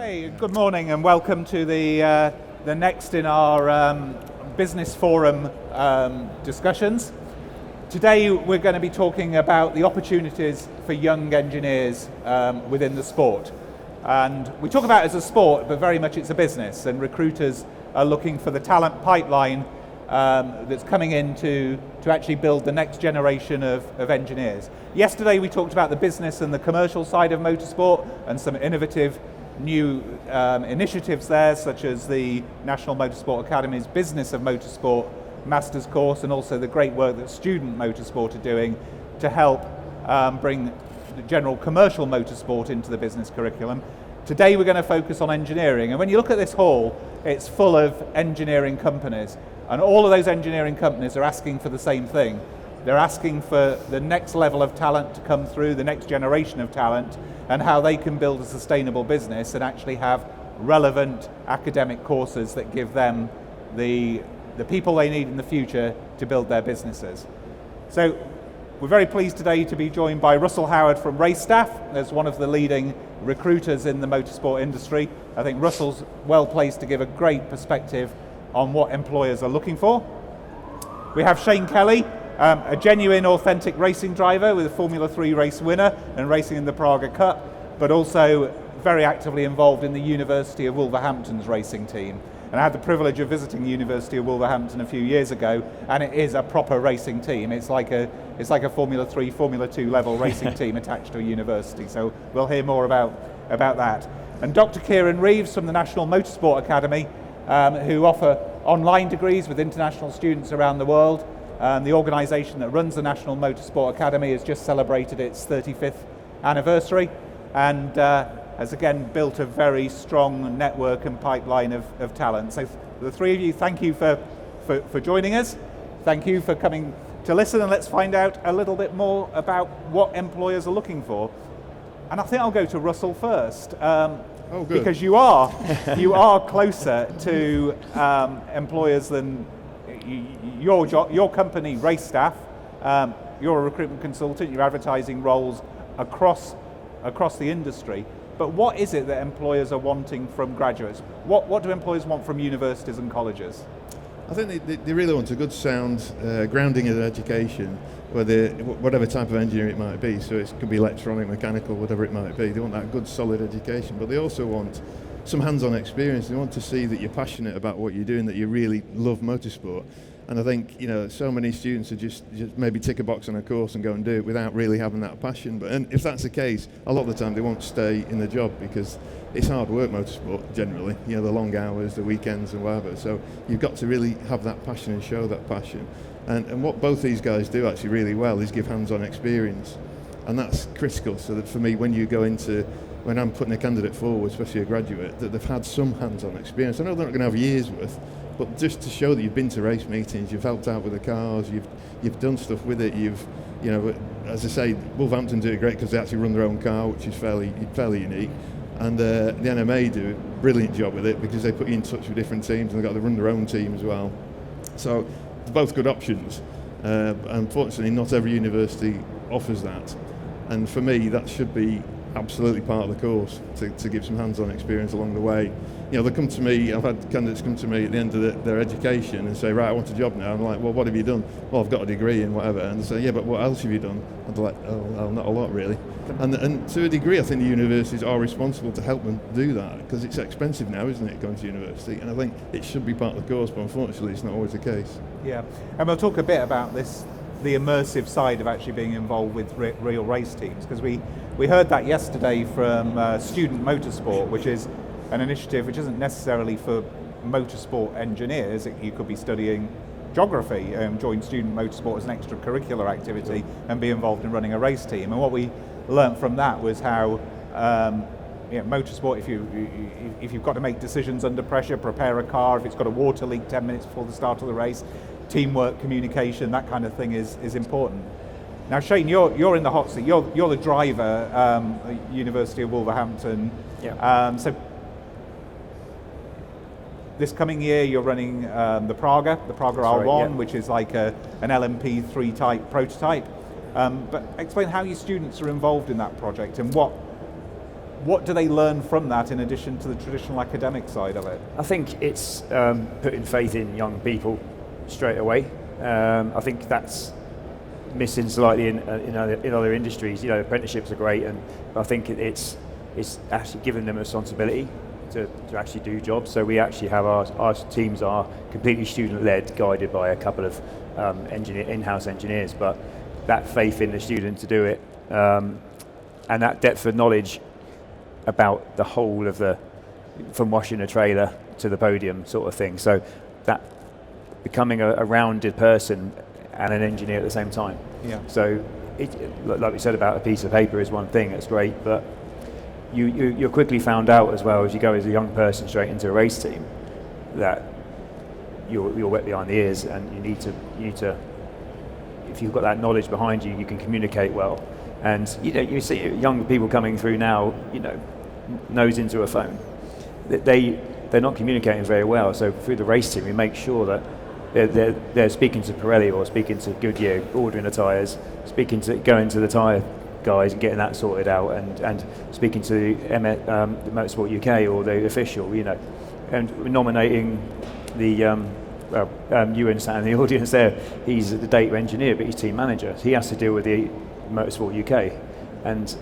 Hey, good morning and welcome to the next in our business forum discussions. Today we're going to be talking about the opportunities for young engineers within the sport. And we talk about it as a sport, but very much it's a business, and recruiters are looking for the talent pipeline that's coming in to actually build the next generation of engineers. Yesterday we talked about the business and the commercial side of motorsport and some innovative new initiatives there, such as the National Motorsport Academy's Business of Motorsport Masters course, and also the great work that Student Motorsport are doing to help bring the general commercial motorsport into the business curriculum. Today we're going to focus on engineering, and when you look at this hall, it's full of engineering companies, and all of those engineering companies are asking for the same thing. They're asking for the next level of talent to come through, the next generation of talent, and how they can build a sustainable business and actually have relevant academic courses that give them the people they need in the future to build their businesses. So we're very pleased today to be joined by Russell Howard from Race Staff as one of the leading recruiters in the motorsport industry. I think Russell's well placed to give a great perspective on what employers are looking for. We have Shane Kelly, a genuine, authentic racing driver with a Formula 3 race winner and racing in the Praga Cup, but also very actively involved in the University of Wolverhampton's racing team. And I had the privilege of visiting the University of Wolverhampton a few years ago, and it is a proper racing team. It's like a Formula 3, Formula 2 level racing team attached to a university. So we'll hear more about that. And Dr. Kieran Reeves from the National Motorsport Academy, who offer online degrees with international students around the world. The organisation that runs the National Motorsport Academy has just celebrated its 35th anniversary and has again built a very strong network and pipeline of talent. So the three of you, thank you for joining us. Thank you for coming to listen, and let's find out a little bit more about what employers are looking for. And I think I'll go to Russell first. Good. Because you are closer to employers than your company, Race Staff. You're a recruitment consultant. You're advertising roles across the industry. But what is it that employers are wanting from graduates? What do employers want from universities and colleges? I think they really want a good sound grounding of education, whatever type of engineering it might be. So it could be electronic, mechanical, whatever it might be. They want that good solid education, but they also want some hands-on experience. They want to see that you're passionate about what you're doing, that you really love motorsport. And I think, so many students are just maybe tick a box on a course and go and do it without really having that passion. And if that's the case, a lot of the time they won't stay in the job because it's hard work, motorsport, generally. The long hours, the weekends and whatever. So you've got to really have that passion and show that passion. And what both these guys do actually really well is give hands-on experience. And that's critical, so that for me, when I'm putting a candidate forward, especially a graduate, that they've had some hands-on experience. I know they're not going to have years worth, but just to show that you've been to race meetings, you've helped out with the cars, you've done stuff with it, as I say, Wolverhampton do it great because they actually run their own car, which is fairly unique. And the NMA do a brilliant job with it because they put you in touch with different teams, and they run their own team as well. So they're both good options. Unfortunately, not every university offers that. And for me, that should be absolutely part of the course to give some hands-on experience along the way. They come to me, I've had candidates come to me at the end of their education and say, right, I want a job now. I'm like, well, what have you done? Well, I've got a degree in whatever. And they say, yeah, but what else have you done? And they're like, oh, not a lot really. And to a degree, I think the universities are responsible to help them do that because it's expensive now, isn't it, going to university? And I think it should be part of the course, but unfortunately it's not always the case. Yeah, and we'll talk a bit about this, the immersive side of actually being involved with real race teams, because we heard that yesterday from Student Motorsport, which is an initiative which isn't necessarily for motorsport engineers. You could be studying geography and join Student Motorsport as an extracurricular activity and be involved in running a race team. And what we learnt from that was how motorsport, if you've got to make decisions under pressure, prepare a car, if it's got a water leak 10 minutes before the start of the race, teamwork, communication, that kind of thing is important. Now, Shane, you're in the hot seat. You're the driver at University of Wolverhampton. Yeah. So this coming year, you're running the Praga R1, which is like an LMP3 type prototype. But explain how your students are involved in that project and what what do they learn from that in addition to the traditional academic side of it? I think it's putting faith in young people straight away. I think that's missing slightly in other industries. Apprenticeships are great, but I think it's actually giving them a responsibility to actually do jobs. So we actually have our teams are completely student-led, guided by a couple of in-house engineers, but that faith in the student to do it, and that depth of knowledge about the whole of from washing a trailer to the podium sort of thing. So that becoming a rounded person and an engineer at the same time. Yeah. So like we said about a piece of paper is one thing, that's great, but you're quickly found out as well as you go as a young person straight into a race team that you're wet behind the ears, and you need to if you've got that knowledge behind you, you can communicate well. And you see young people coming through now, nose into a phone. They're not communicating very well. So through the race team, we make sure that they're speaking to Pirelli or speaking to Goodyear, ordering the tyres, going to the tyre guys and getting that sorted out, and speaking to the Motorsport UK or the official, and nominating the Ewan sat in the audience there. He's the data engineer, but he's team manager. So he has to deal with the Motorsport UK, and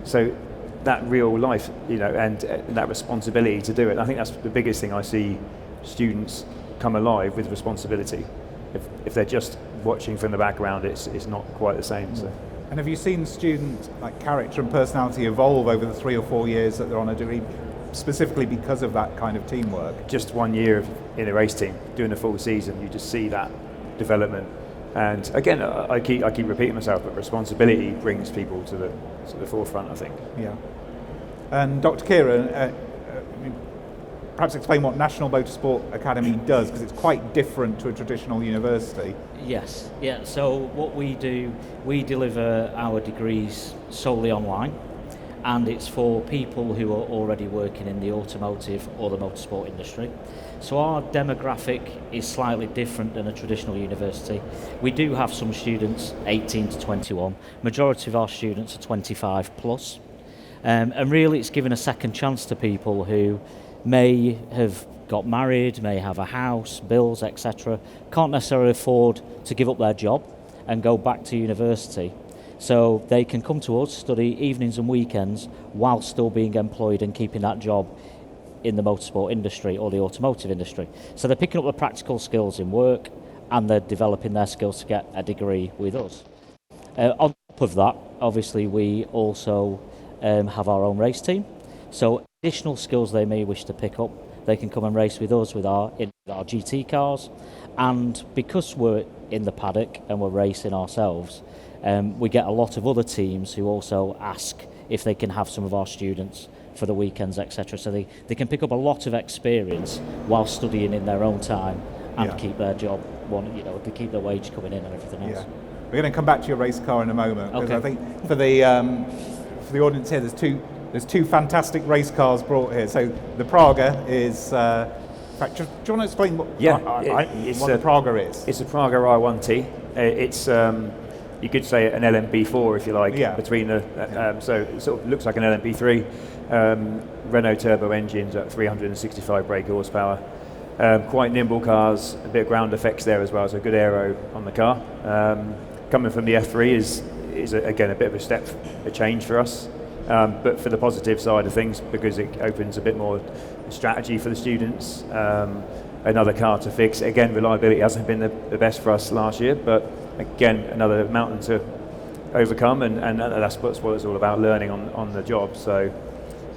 so that real life, and that responsibility to do it. I think that's the biggest thing I see students come alive with responsibility. If they're just watching from the background, it's not quite the same. So. And have you seen student character and personality evolve over the 3 or 4 years that they're on a degree, specifically because of that kind of teamwork? Just 1 year in a race team, doing a full season, you just see that development. And again, I keep repeating myself, but responsibility brings people to the forefront, I think. Yeah. And Dr. Kieran, perhaps explain what National Motorsport Academy does, because it's quite different to a traditional university. Yes, yeah. So what we do, we deliver our degrees solely online, and it's for people who are already working in the automotive or the motorsport industry. So our demographic is slightly different than a traditional university. We do have some students 18 to 21. Majority of our students are 25 plus. And really it's given a second chance to people who may have got married, may have a house, bills, etc., can't necessarily afford to give up their job and go back to university. So they can come to us, study evenings and weekends while still being employed and keeping that job in the motorsport industry or the automotive industry. So they're picking up the practical skills in work, and they're developing their skills to get a degree with us. On top of that, obviously we also have our own race team. So additional skills they may wish to pick up, they can come and race with us with our GT cars. And because we're in the paddock and we're racing ourselves, we get a lot of other teams who also ask if they can have some of our students for the weekends, etc. So they can pick up a lot of experience while studying in their own time and keep their job, to keep their wage coming in and everything else. Yeah. We're going to come back to your race car in a moment, because I think for the audience here, there's two fantastic race cars brought here. So the Praga is. In fact, do you want to explain what the Praga is? It's a Praga I1T. It's you could say an LMP4 if you like. Yeah. Between so it sort of looks like an LMP3. Renault turbo engines at 365 brake horsepower. Quite nimble cars, a bit of ground effects there as well, so good aero on the car. Coming from the F3 is again a bit of a change for us, but for the positive side of things, because it opens a bit more strategy for the students. Another car to fix. Again, reliability hasn't been the best for us last year, but again another mountain to overcome, and that's what it's all about, learning on the job. So,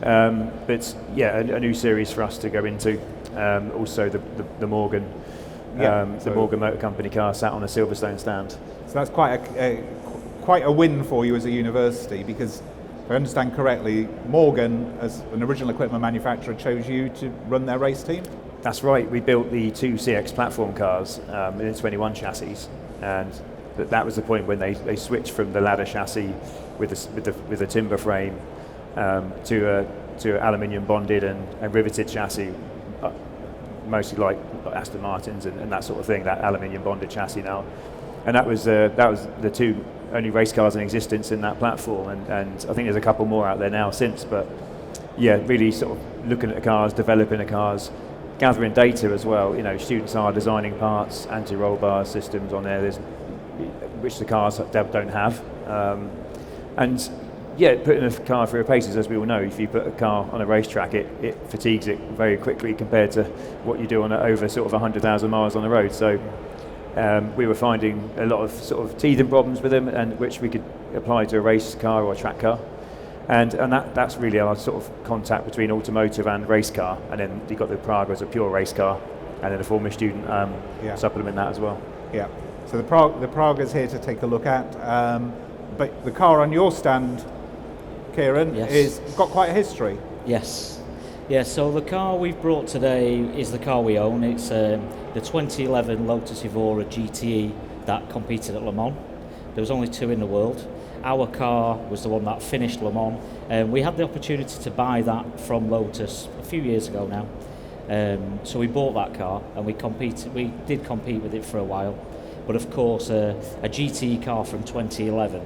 but yeah, a new series for us to go into. Also the Morgan, the Morgan Motor Company car sat on a Silverstone stand. So that's quite a win for you as a university, because if I understand correctly, Morgan, as an original equipment manufacturer, chose you to run their race team? That's right. We built the two CX platform cars in the 21 chassis, and that was the point when they switched from the ladder chassis with a timber frame to aluminium bonded and riveted chassis. Mostly like Aston Martins and that sort of thing, that aluminium bonded chassis now, and that was the two only race cars in existence in that platform, and I think there's a couple more out there now since, but really sort of looking at the cars, developing the cars, gathering data as well. Students are designing parts, anti-roll bar systems on there, which the cars don't have. Putting a car through a paces, as we all know, if you put a car on a racetrack, it fatigues it very quickly compared to what you do on over sort of 100,000 miles on the road. So we were finding a lot of sort of teething problems with them, and which we could apply to a race car or a track car. And that's really our sort of contact between automotive and race car. And then you've got the Praga as a pure race car, and then the former student supplement that as well. Yeah. So the Praga's here to take a look at. But the car on your stand, Kieran, is got quite a history. Yes. Yeah, so the car we've brought today is the car we own. It's the 2011 Lotus Evora GTE that competed at Le Mans. There was only 2 in the world. Our car was the one that finished Le Mans. We had the opportunity to buy that from Lotus a few years ago now. So we bought that car and we did compete with it for a while. But of course, a GTE car from 2011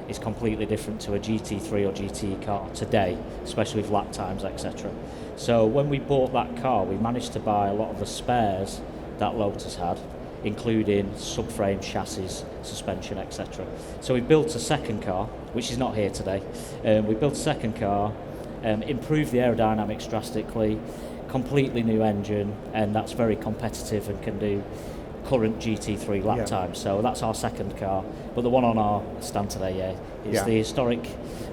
is completely different to a GT3 or GTE car today, especially with lap times, etc. So when we bought that car, we managed to buy a lot of the spares that Lotus had, including subframe, chassis, suspension, etc. So we built a second car, which is not here today. We built a second car, improved the aerodynamics drastically, completely new engine, and that's very competitive and can do current GT3 lap time. So that's our second car. But the one on our stand today, is the historic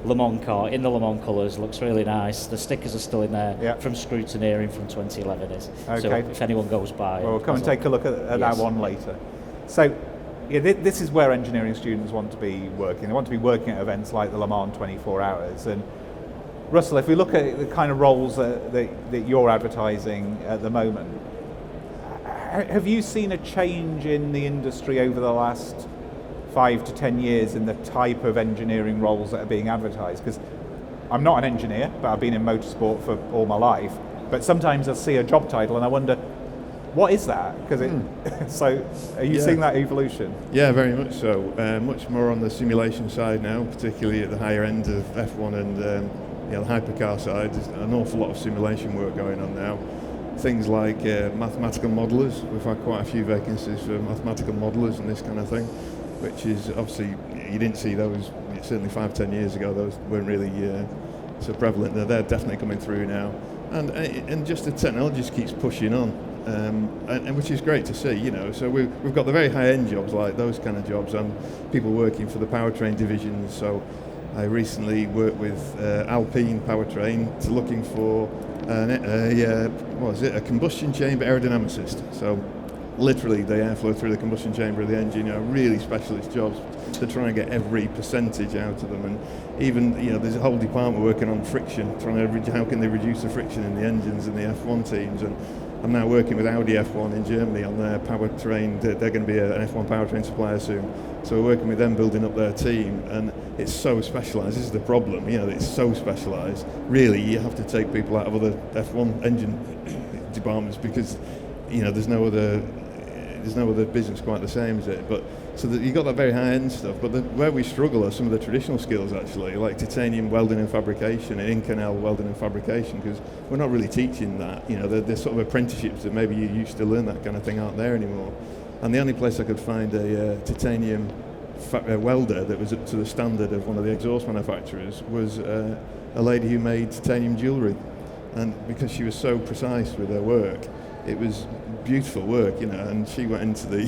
Le Mans car in the Le Mans colours. Looks really nice. The stickers are still in there from scrutineering from 2011. Okay. So if anyone goes by, we'll come and take a look at that one later. So this is where engineering students want to be working. They want to be working at events like the Le Mans 24 Hours. And Russell, if we look at the kind of roles that you're advertising at the moment, have you seen a change in the industry over the last 5 to 10 years in the type of engineering roles that are being advertised? Because I'm not an engineer, but I've been in motorsport for all my life. But sometimes I see a job title and I wonder, what is that? So are you seeing that evolution? Yeah, very much so. Much more on the simulation side now, particularly at the higher end of F1 and the hypercar side. There's an awful lot of simulation work going on now. Things like mathematical modelers. We've had quite a few vacancies for mathematical modelers and this kind of thing, which is obviously, you didn't see those certainly 5-10 years ago. Those weren't really so prevalent. They're definitely coming through now, and just the technology just keeps pushing on, and which is great to see. So we've got the very high end jobs like those kind of jobs, and people working for the powertrain divisions. So I recently worked with Alpine Powertrain to looking for a combustion chamber aerodynamicist. So literally the airflow through the combustion chamber of the engine, really specialist jobs to try and get every percentage out of them. And even, there's a whole department working on friction, trying to how can they reduce the friction in the engines in the F1 teams. And I'm now working with Audi F1 in Germany on their powertrain. They're going to be an F1 powertrain supplier soon. So we're working with them building up their team, and it's so specialised. This is the problem, it's so specialised. Really, you have to take people out of other F1 engine departments because, there's no other business quite the same as it. But so that you got that very high end stuff. But where we struggle are some of the traditional skills actually, like titanium welding and fabrication and in-canal welding and fabrication, because we're not really teaching that. There's sort of apprenticeships that maybe you used to learn that kind of thing aren't there anymore. And the only place I could find a titanium welder that was up to the standard of one of the exhaust manufacturers was a lady who made titanium jewellery. And because she was so precise with her work, it was beautiful work, and she went into the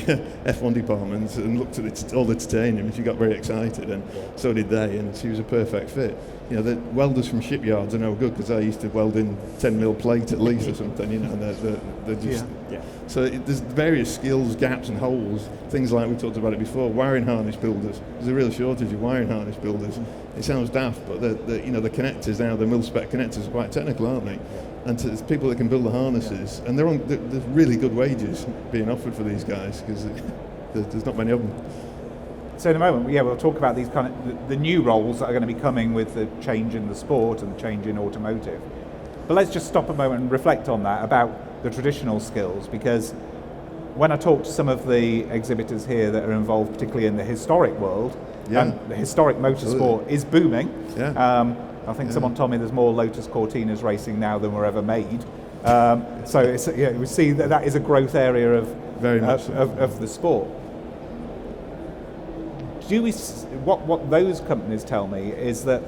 F1 department and looked at all the titanium, and she got very excited, and so did they, and she was a perfect fit. The welders from shipyards are no good because I used to weld in 10mm plate at least or something, and they're just... So there's various skills, gaps and holes, things like we talked about it before, wiring harness builders. There's a real shortage of wiring harness builders. It sounds daft, but the connectors now, the mil-spec connectors are quite technical, aren't they? And to people that can build the harnesses, and there's really good wages being offered for these guys because there's not many of them. So in a moment, we'll talk about these kind of the new roles that are going to be coming with the change in the sport and the change in automotive. But let's just stop a moment and reflect on that about the traditional skills, because when I talk to some of the exhibitors here that are involved, particularly in the historic world, and the historic motorsport is booming. A I think someone told me there's more Lotus Cortinas racing now than were ever made. So it's, we see that is a growth area of Very much so. of the sport. What those companies tell me is that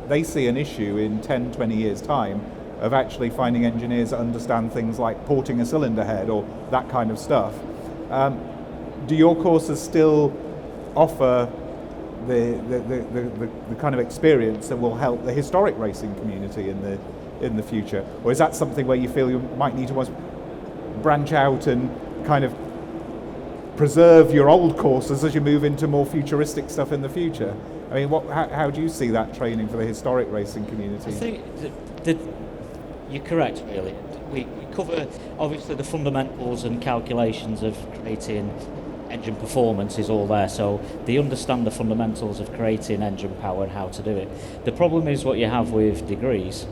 they see an issue in 10, 20 years' time of actually finding engineers that understand things like porting a cylinder head or that kind of stuff. Do your courses still offer the kind of experience that will help the historic racing community in the future, or is that something where you feel you might need to branch out and kind of preserve your old courses as you move into more futuristic stuff in the future? I mean, how do you see that training for the historic racing community? I think you're correct, really. We cover, obviously, the fundamentals and calculations of creating engine performance is all there, so they understand the fundamentals of creating engine power and how to do it. The problem is what you have with degrees,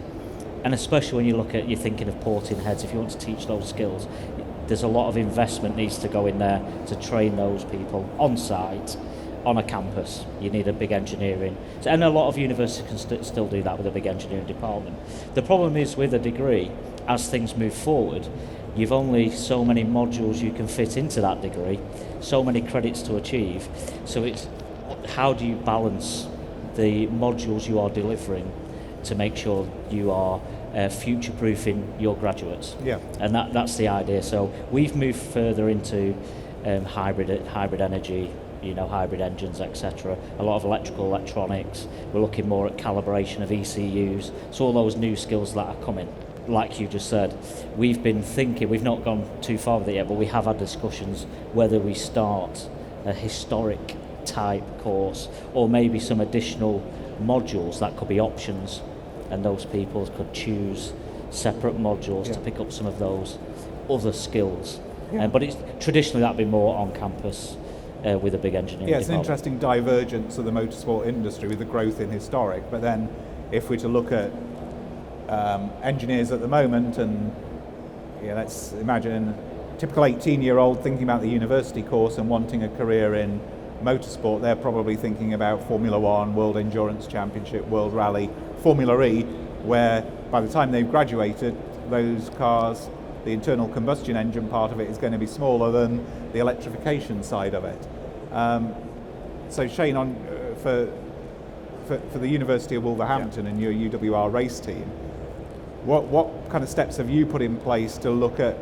and especially when you look at, you're thinking of porting heads, if you want to teach those skills, there's a lot of investment needs to go in there to train those people on site, on a campus. You need a big engineering, and a lot of universities can still do that with a big engineering department. The problem is with a degree, as things move forward, you've only so many modules you can fit into that degree, so many credits to achieve. So it's how do you balance the modules you are delivering to make sure you are future-proofing your graduates? Yeah. And that's the idea. So we've moved further into hybrid energy, hybrid engines, etc. A lot of electrical, electronics. We're looking more at calibration of ECUs. So all those new skills that are coming. Like you just said, we've been thinking, we've not gone too far with it yet, but we have had discussions whether we start a historic type course or maybe some additional modules that could be options, and those people could choose separate modules to pick up some of those other skills. But it's traditionally that'd be more on campus with a big engineering Yeah, it's an department. interesting divergence of the motorsport industry with the growth in historic, but then if we're to look at engineers at the moment, and let's imagine a typical 18-year-old thinking about the university course and wanting a career in motorsport, they're probably thinking about Formula One, World Endurance Championship, World Rally, Formula E, where by the time they've graduated, those cars, the internal combustion engine part of it is going to be smaller than the electrification side of it. So Shane, for the University of Wolverhampton and your UWR race team, what kind of steps have you put in place to look at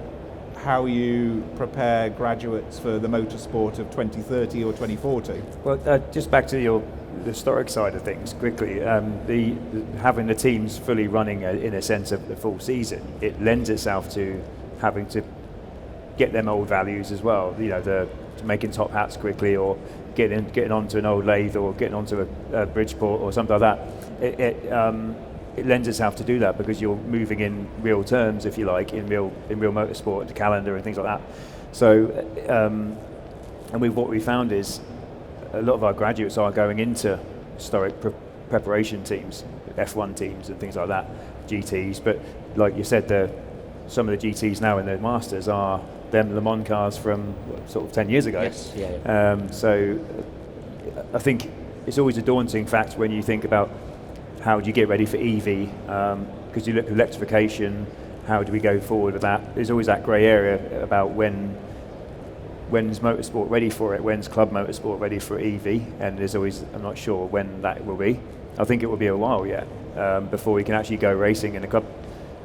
how you prepare graduates for the motorsport of 2030 or 2040? Well, just back to the historic side of things quickly, having the teams fully running in a sense of the full season, it lends itself to having to get them old values as well, the making top hats quickly, or getting onto an old lathe, or getting onto a Bridgeport or something like that. It lends itself to do that because you're moving in real terms, if you like, in real motorsport, the calendar and things like that. So, and what we found is a lot of our graduates are going into historic preparation teams, F1 teams and things like that, GTs. But like you said, some of the GTs now in their masters are them Le Mans cars from sort of 10 years ago. Yes, yeah. So I think it's always a daunting fact when you think about how do you get ready for EV, because you look at electrification, how do we go forward with that? There's always that grey area about when's motorsport ready for it, when's club motorsport ready for EV, and there's always, I'm not sure when that will be. I think it will be a while yet before we can actually go racing in a club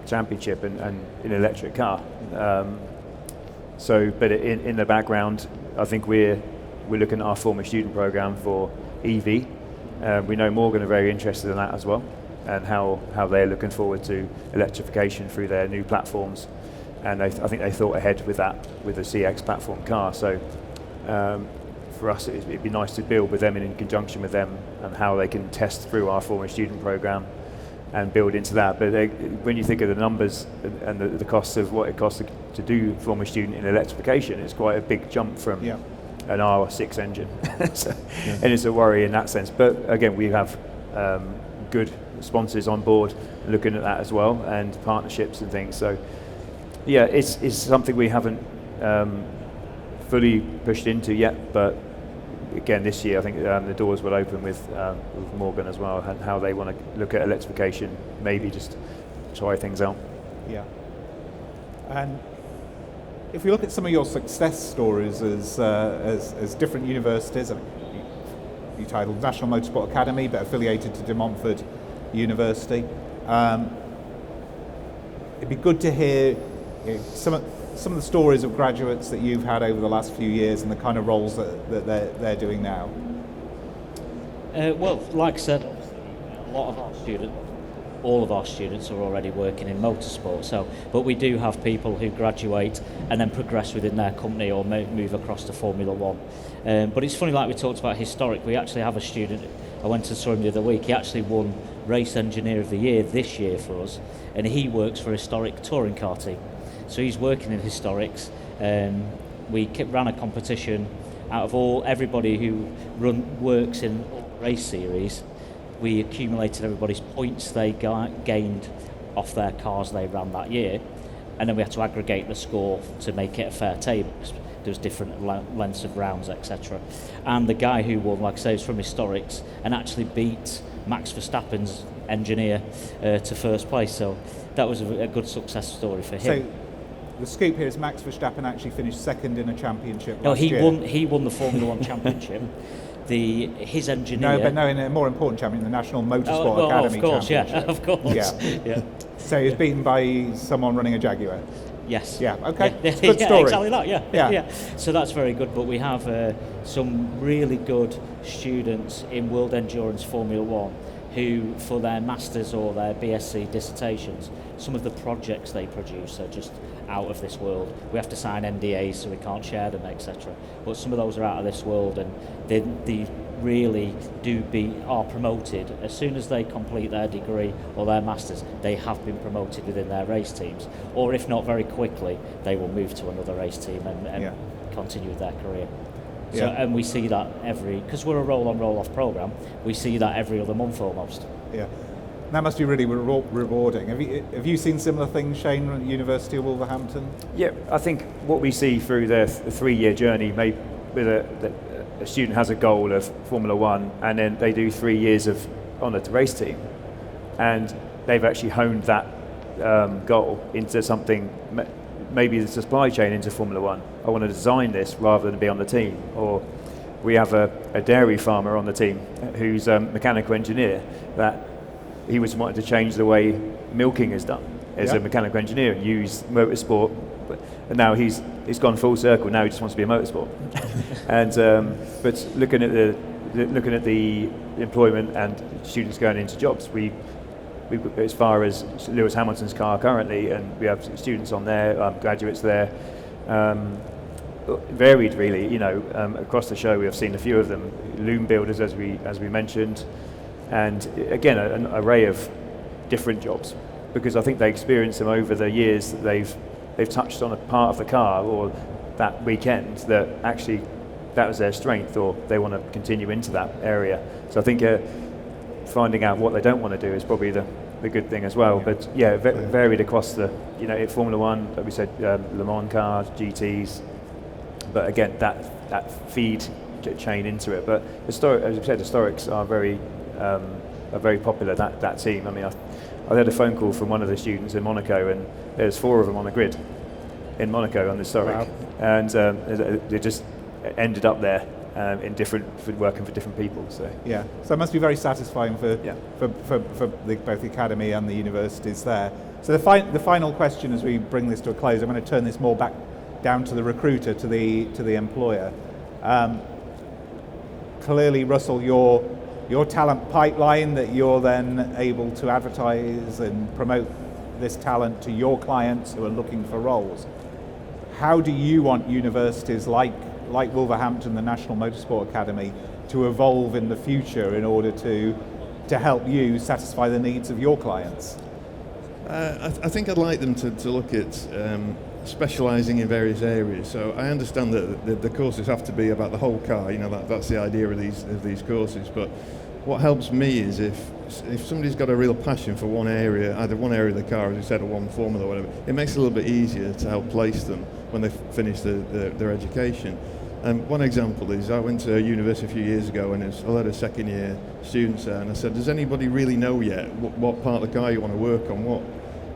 championship and in an electric car. But in the background, I think we're looking at our former student program for EV. We know Morgan are very interested in that as well, and how they're looking forward to electrification through their new platforms. And I think they thought ahead with that, with the CX platform car. So for us, it'd be nice to build with them in conjunction with them, and how they can test through our former student program and build into that. But when you think of the numbers and the costs of what it costs to do former student in electrification, it's quite a big jump from an R6 engine. And it's a worry in that sense. But again, we have good sponsors on board looking at that as well, and partnerships and things. So yeah, it's something we haven't fully pushed into yet, but again, this year I think the doors will open with Morgan as well, and how they want to look at electrification, maybe just try things out. Yeah. And if we look at some of your success stories as different universities, you titled National Motorsport Academy, but affiliated to De Montfort University. It'd be good to hear some of the stories of graduates that you've had over the last few years and the kind of roles that they're doing now. Well, like I said, a lot of our students, all of our students are already working in motorsport. But we do have people who graduate and then progress within their company or move across to Formula One. But it's funny, like we talked about historic. We actually have a student. I went and saw him the other week. He actually won Race Engineer of the Year this year for us, and he works for a historic touring car team. So he's working in historics. We ran a competition out of everybody who works in race series. We accumulated everybody's points they gained off their cars they ran that year, and then we had to aggregate the score to make it a fair table. There was different lengths of rounds, etc. And the guy who won, like I say, is from historics and actually beat Max Verstappen's engineer to first place. So that was a good success story for him. So the scoop here is Max Verstappen actually finished second in a championship last year. No, he won the Formula One championship. His engineer. No, in a more important champion, the National Motorsport Academy of course, championship. Yeah, of course. Yeah. So he was beaten by someone running a Jaguar. Yes. Yeah. Okay. Yeah, It's a good story. Exactly that. Yeah. So that's very good. But we have some really good students in World Endurance Formula One who, for their masters or their BSc dissertations, some of the projects they produce are just out of this world. We have to sign NDAs so we can't share them, etc. But some of those are out of this world, and they really are promoted as soon as they complete their degree or their masters. They have been promoted within their race teams, or if not very quickly, they will move to another race team and continue their career. So, and we see that because we're a roll-on, roll-off program, we see that every other month almost. Yeah, that must be really rewarding. Have you seen similar things, Shane, at the University of Wolverhampton? Yeah, I think what we see through their 3-year journey, maybe with a student has a goal of Formula One, and then they do 3 years on a race team, and they've actually honed that goal into something. Maybe the supply chain into Formula One. I want to design this rather than be on the team. Or we have a dairy farmer on the team who's a mechanical engineer, that he was wanting to change the way milking is done as a mechanical engineer and use motorsport. And now he's gone full circle. Now he just wants to be a motorsport. And but looking at the employment and students going into jobs, we as far as Lewis Hamilton's car currently, and we have students on there, graduates there, varied really. Across the show we have seen a few of them, loom builders as we mentioned, and again an array of different jobs, because I think they experience them over the years that they've touched on a part of the car or that weekend that actually that was their strength, or they want to continue into that area. So I think finding out what they don't want to do is probably the good thing as well. But varied across the, Formula One, like we said, Le Mans cars, GTs. But again, that feed chain into it. But as you said, historics are very popular. That team. I mean, I had a phone call from one of the students in Monaco, and there's 4 of them on a grid in Monaco on the historic, and they just ended up there. Working for different people. So it must be very satisfying for both the academy and the universities there. So the final question as we bring this to a close, I'm going to turn this more back down to the recruiter, to the employer. Clearly, Russell, your talent pipeline that you're then able to advertise and promote this talent to your clients who are looking for roles. How do you want universities like Wolverhampton, the National Motorsport Academy, to evolve in the future in order to help you satisfy the needs of your clients? I think I'd like them to look at specialising in various areas. So I understand that the courses have to be about the whole car. That's the idea of these courses. But what helps me is if somebody's got a real passion for one area, either one area of the car, as you said, or one formula or whatever, it makes it a little bit easier to help place them when they finish their education. One example is I went to a university a few years ago, and I led a second year students there, and I said, does anybody really know yet what part of the car you want to work on? What?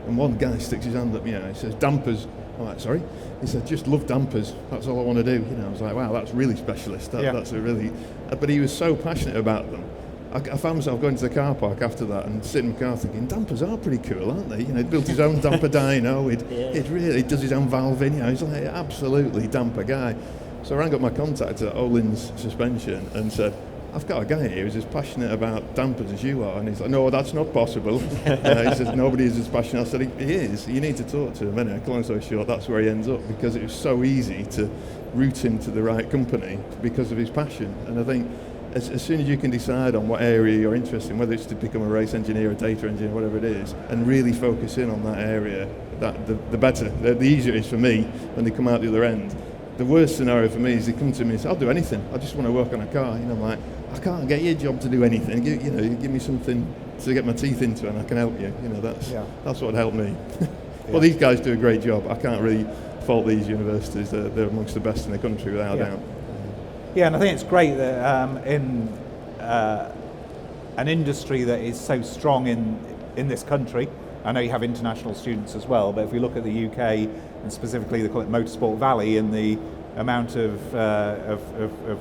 And one guy sticks his hand up, he says, dampers. I'm like, sorry? He said, just love dampers, that's all I want to do. I was like, wow, that's really specialist. That's a really, but he was so passionate about them. I found myself going to the car park after that and sitting in the car thinking, dampers are pretty cool, aren't they? He'd built his own damper dyno, he does his own valving, he's like absolutely damper guy. So I rang up my contact at Olin's Suspension and said, I've got a guy here who's as passionate about dampers as you are. And he's like, no, that's not possible. He says, nobody is as passionate. I said, he is. You need to talk to him. Anyway, long story short, that's where he ends up, because it was so easy to route him to the right company because of his passion. And I think as soon as you can decide on what area you're interested in, whether it's to become a race engineer, a data engineer, whatever it is, and really focus in on that area, the better. The easier it is for me when they come out the other end. The worst scenario for me is they come to me and say, I'll do anything, I just want to work on a car. I'm like, I can't get you a job to do anything. Give me something to get my teeth into and I can help you. That's what helped me. Well, these guys do a great job. I can't really fault these universities. They're amongst the best in the country, without a doubt. Yeah, and I think it's great that in an industry that is so strong in this country, I know you have international students as well, but if we look at the UK, and specifically they call it Motorsport Valley, and the amount of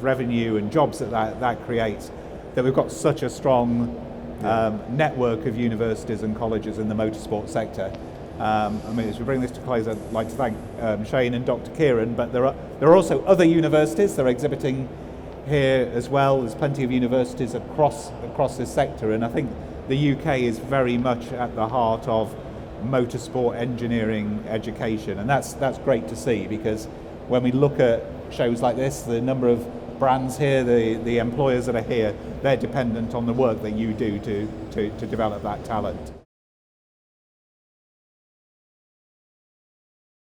revenue and jobs that creates, that we've got such a strong network of universities and colleges in the motorsport sector. As we bring this to close, I'd like to thank Shane and Dr. Kieran, but there are also other universities that are exhibiting here as well. There's plenty of universities across this sector, and I think the UK is very much at the heart of motorsport engineering education, and that's great to see, because when we look at shows like this, the number of brands here, the employers that are here, they're dependent on the work that you do to develop that talent.